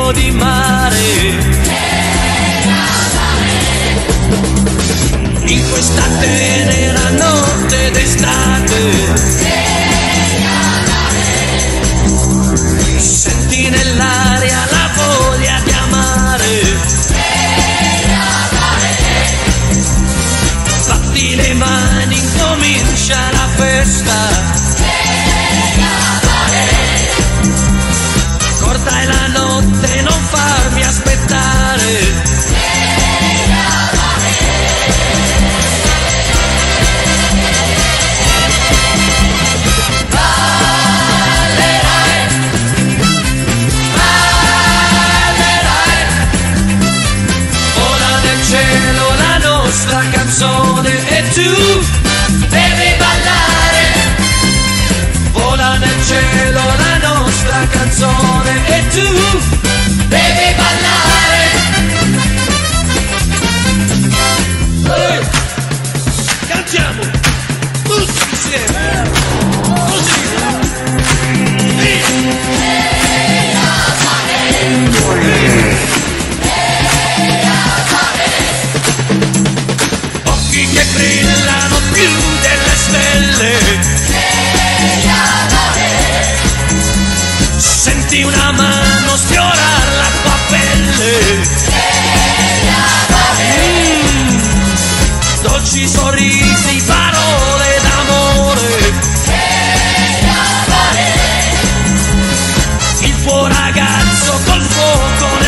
grido di mare. In questa tenera notte d'estate senti nell'aria la voglia di amare. Batti le mani, incomincia la festa. Corta è la notte, non farmi aspettare. La canzone e tu devi ballare. Vola nel cielo la nostra canzone e tu devi ballare. Cantiamo tutti insieme così. Che brillano più delle stelle. Senti una mano sfiorar la tua pelle. Dolci sorrisi, parole d'amore. Il tuo ragazzo col fuoco